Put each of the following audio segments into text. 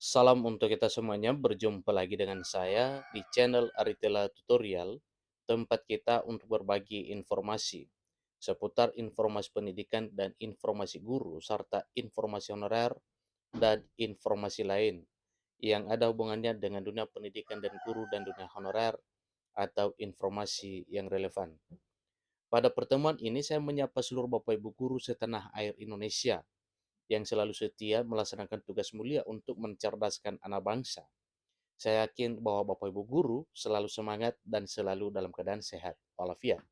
Salam untuk kita semuanya, berjumpa lagi dengan saya di channel Aritela Tutorial, tempat kita untuk berbagi informasi seputar informasi pendidikan dan informasi guru, serta informasi honorer dan informasi lain yang ada hubungannya dengan dunia pendidikan dan guru dan dunia honorer atau informasi yang relevan. Pada pertemuan ini saya menyapa seluruh Bapak Ibu guru setanah air Indonesia yang selalu setia melaksanakan tugas mulia untuk mencerdaskan anak bangsa. Saya yakin bahwa Bapak Ibu guru selalu semangat dan selalu dalam keadaan sehat walafiat.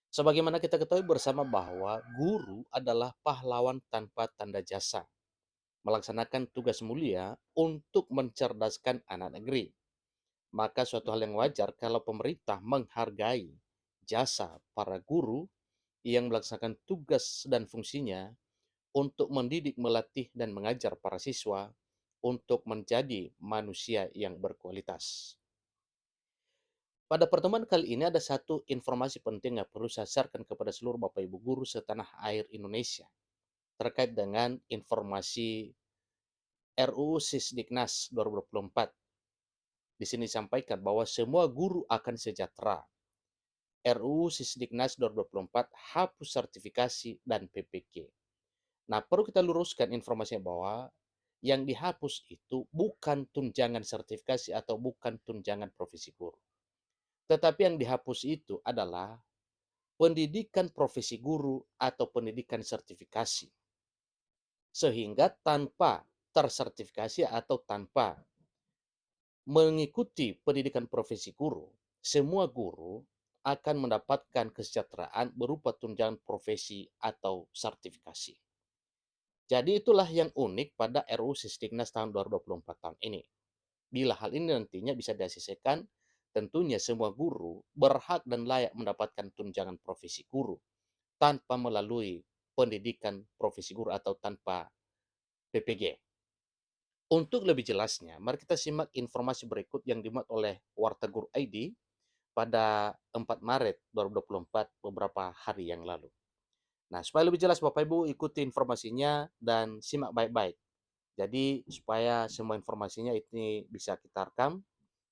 Sebagaimana kita ketahui bersama bahwa guru adalah pahlawan tanpa tanda jasa, melaksanakan tugas mulia untuk mencerdaskan anak negeri. Maka suatu hal yang wajar kalau pemerintah menghargai jasa para guru yang melaksanakan tugas dan fungsinya untuk mendidik, melatih, dan mengajar para siswa untuk menjadi manusia yang berkualitas. Pada pertemuan kali ini ada satu informasi penting yang perlu saya sharekan kepada seluruh Bapak Ibu guru setanah air Indonesia terkait dengan informasi RUU Sisdiknas 2024. Di sini disampaikan bahwa semua guru akan sejahtera. RUU Sisdiknas 2024 hapus sertifikasi dan PPK. Nah, perlu kita luruskan informasinya bahwa yang dihapus itu bukan tunjangan sertifikasi atau bukan tunjangan profesi guru. Tetapi yang dihapus itu adalah pendidikan profesi guru atau pendidikan sertifikasi. Sehingga tanpa tersertifikasi atau tanpa mengikuti pendidikan profesi guru, semua guru akan mendapatkan kesejahteraan berupa tunjangan profesi atau sertifikasi. Jadi itulah yang unik pada RUU Sisdiknas tahun 2024 tahun ini. Bila hal ini nantinya bisa diasisikan, tentunya semua guru berhak dan layak mendapatkan tunjangan profesi guru tanpa melalui pendidikan profesi guru atau tanpa PPG. Untuk lebih jelasnya, mari kita simak informasi berikut yang dimuat oleh Warta Guru ID pada 4 Maret 2024 beberapa hari yang lalu. Nah, supaya lebih jelas Bapak Ibu ikuti informasinya dan simak baik-baik. Jadi supaya semua informasinya ini bisa kita rekam,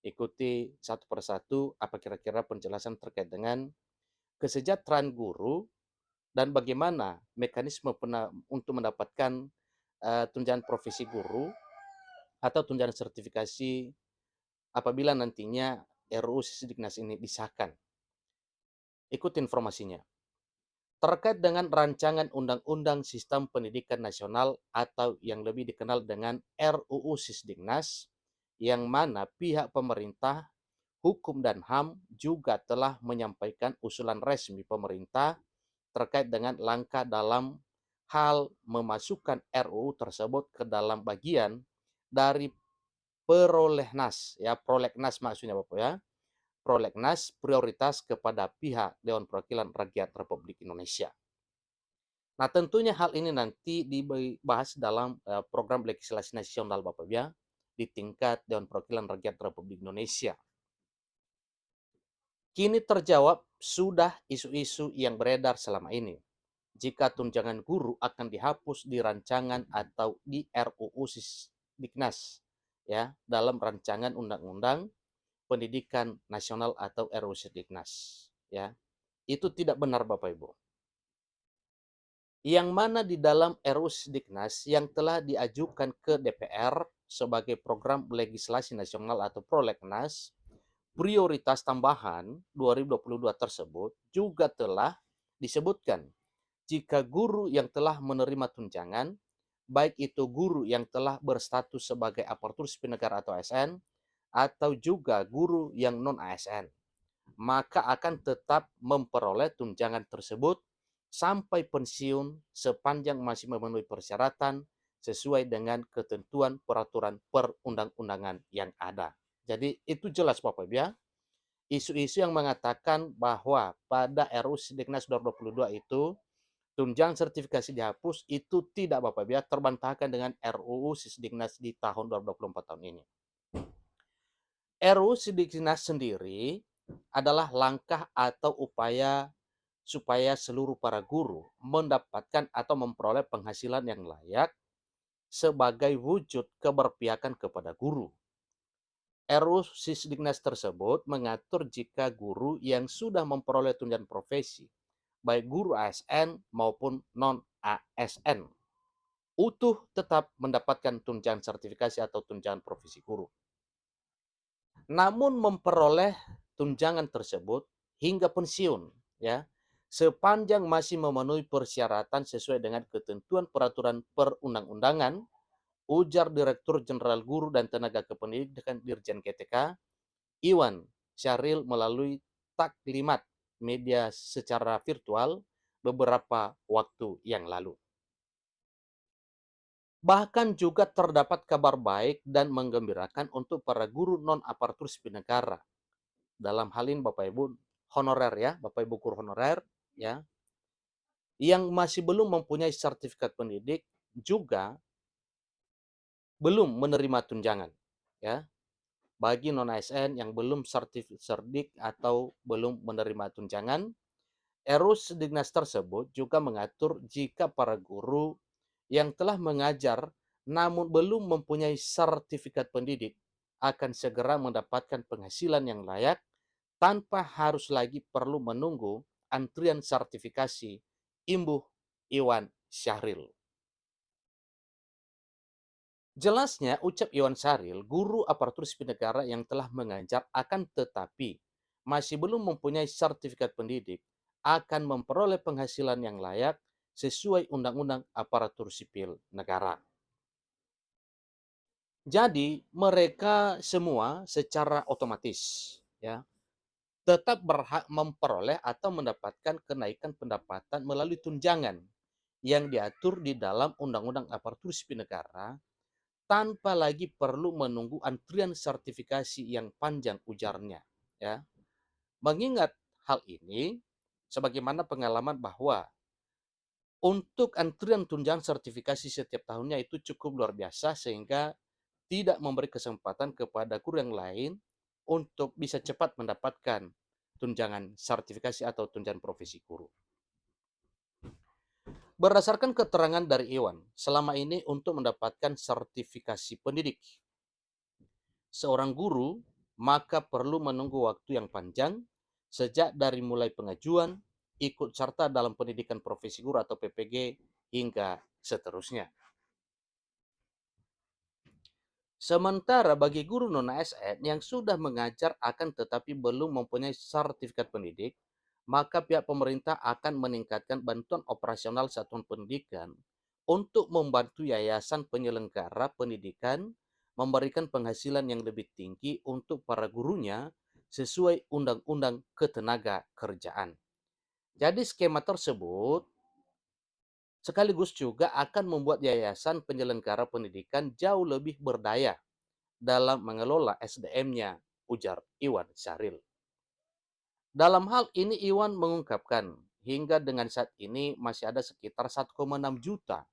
ikuti satu persatu apa kira-kira penjelasan terkait dengan kesejahteraan guru dan bagaimana mekanisme untuk mendapatkan tunjangan profesi guru atau tunjangan sertifikasi apabila nantinya RUU Sisdiknas ini disahkan. Ikuti informasinya. Terkait dengan rancangan Undang-Undang Sistem Pendidikan Nasional atau yang lebih dikenal dengan RUU Sisdiknas, yang mana pihak pemerintah, hukum dan HAM juga telah menyampaikan usulan resmi pemerintah terkait dengan langkah dalam hal memasukkan RUU tersebut ke dalam bagian dari prolegnas, ya prolegnas maksudnya Bapak ya, prolegnas prioritas kepada pihak Dewan Perwakilan Rakyat Republik Indonesia. Nah, tentunya hal ini nanti dibahas dalam program legislasi nasional Bapak ya, di tingkat Dewan Perwakilan Rakyat Republik Indonesia. Kini terjawab sudah isu-isu yang beredar selama ini. Jika tunjangan guru akan dihapus di rancangan atau di RUU Sisdiknas ya, dalam rancangan undang-undang pendidikan nasional atau RUU Sisdiknas ya. Itu tidak benar Bapak Ibu. Yang mana di dalam RUU Sisdiknas yang telah diajukan ke DPR sebagai program legislasi nasional atau prolegnas, prioritas tambahan 2022 tersebut juga telah disebutkan jika guru yang telah menerima tunjangan, baik itu guru yang telah berstatus sebagai aparatur sipil negara atau ASN, atau juga guru yang non-ASN, maka akan tetap memperoleh tunjangan tersebut sampai pensiun sepanjang masih memenuhi persyaratan sesuai dengan ketentuan peraturan perundang-undangan yang ada. Jadi itu jelas Bapak Ibu ya. Isu-isu yang mengatakan bahwa pada RUU Sisdiknas 2022 itu tunjangan sertifikasi dihapus itu tidak Bapak Ibu ya, terbantahkan dengan RUU Sisdiknas di tahun 2024 tahun ini. RUU Sisdiknas sendiri adalah langkah atau upaya supaya seluruh para guru mendapatkan atau memperoleh penghasilan yang layak sebagai wujud keberpihakan kepada guru. RUU Sisdiknas tersebut mengatur jika guru yang sudah memperoleh tunjangan profesi, baik guru ASN maupun non-ASN, utuh tetap mendapatkan tunjangan sertifikasi atau tunjangan profesi guru. Namun memperoleh tunjangan tersebut hingga pensiun, ya, sepanjang masih memenuhi persyaratan sesuai dengan ketentuan peraturan perundang-undangan, ujar Direktur Jenderal Guru dan Tenaga Kependidikan Dirjen GTK, Iwan Syahril melalui taklimat media secara virtual beberapa waktu yang lalu. Bahkan juga terdapat kabar baik dan menggembirakan untuk para guru non-aparatur sipil negara. Dalam hal ini Bapak Ibu honorer ya, Bapak Ibu guru honorer ya, yang masih belum mempunyai sertifikat pendidik juga belum menerima tunjangan ya. Bagi non ASN yang belum serdik atau belum menerima tunjangan, RUU Sediknas tersebut juga mengatur jika para guru yang telah mengajar namun belum mempunyai sertifikat pendidik akan segera mendapatkan penghasilan yang layak tanpa harus lagi perlu menunggu antrian sertifikasi Imbuh Iwan Syahril. Jelasnya, ucap Iwan Syahril, guru aparatur sipil negara yang telah mengajar akan tetapi masih belum mempunyai sertifikat pendidik akan memperoleh penghasilan yang layak sesuai Undang-Undang Aparatur Sipil Negara. Jadi mereka semua secara otomatis ya tetap berhak memperoleh atau mendapatkan kenaikan pendapatan melalui tunjangan yang diatur di dalam Undang-Undang Aparatur Sipil Negara tanpa lagi perlu menunggu antrian sertifikasi yang panjang, ujarnya ya. Mengingat hal ini sebagaimana pengalaman bahwa untuk antrian tunjangan sertifikasi setiap tahunnya itu cukup luar biasa sehingga tidak memberi kesempatan kepada guru yang lain untuk bisa cepat mendapatkan tunjangan sertifikasi atau tunjangan profesi guru. Berdasarkan keterangan dari Iwan, selama ini untuk mendapatkan sertifikasi pendidik seorang guru maka perlu menunggu waktu yang panjang sejak dari mulai pengajuan, ikut serta dalam pendidikan profesi guru atau PPG hingga seterusnya. Sementara bagi guru non-ASN yang sudah mengajar akan tetapi belum mempunyai sertifikat pendidik, maka pihak pemerintah akan meningkatkan bantuan operasional satuan pendidikan untuk membantu yayasan penyelenggara pendidikan memberikan penghasilan yang lebih tinggi untuk para gurunya sesuai Undang-Undang Ketenagakerjaan. Jadi skema tersebut sekaligus juga akan membuat yayasan penyelenggara pendidikan jauh lebih berdaya dalam mengelola SDM-nya, ujar Iwan Syahril. Dalam hal ini Iwan mengungkapkan, hingga dengan saat ini masih ada sekitar 1,6 juta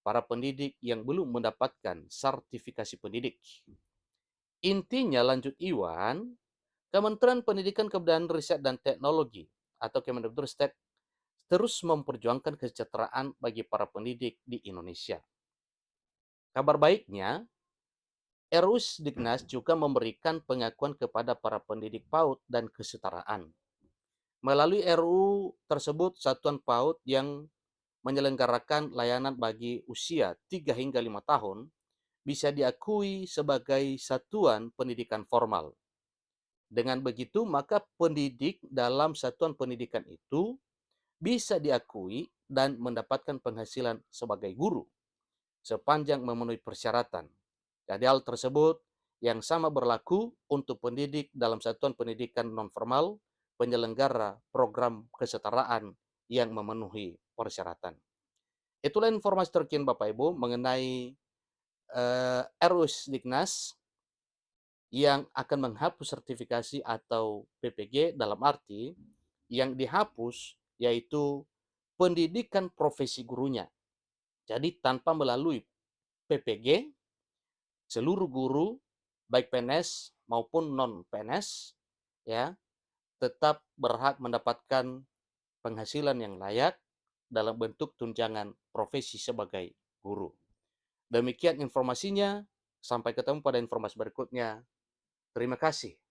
para pendidik yang belum mendapatkan sertifikasi pendidik. Intinya, lanjut Iwan, Kementerian Pendidikan Kebudayaan Riset dan Teknologi atau Kemendikbudristek terus memperjuangkan kesejahteraan bagi para pendidik di Indonesia. Kabar baiknya, RUU Sisdiknas juga memberikan pengakuan kepada para pendidik PAUD dan kesetaraan. Melalui RUU tersebut, satuan PAUD yang menyelenggarakan layanan bagi usia 3 hingga 5 tahun bisa diakui sebagai satuan pendidikan formal. Dengan begitu, maka pendidik dalam satuan pendidikan itu bisa diakui dan mendapatkan penghasilan sebagai guru sepanjang memenuhi persyaratan. Jadi hal tersebut yang sama berlaku untuk pendidik dalam satuan pendidikan non-formal penyelenggara program kesetaraan yang memenuhi persyaratan. Itulah informasi terkini Bapak Ibu mengenai RUU Diknas yang akan menghapus sertifikasi atau PPG dalam arti yang dihapus yaitu pendidikan profesi gurunya. Jadi tanpa melalui PPG, seluruh guru baik PNS maupun non PNS ya tetap berhak mendapatkan penghasilan yang layak dalam bentuk tunjangan profesi sebagai guru. Demikian informasinya, sampai ketemu pada informasi berikutnya. Terima kasih.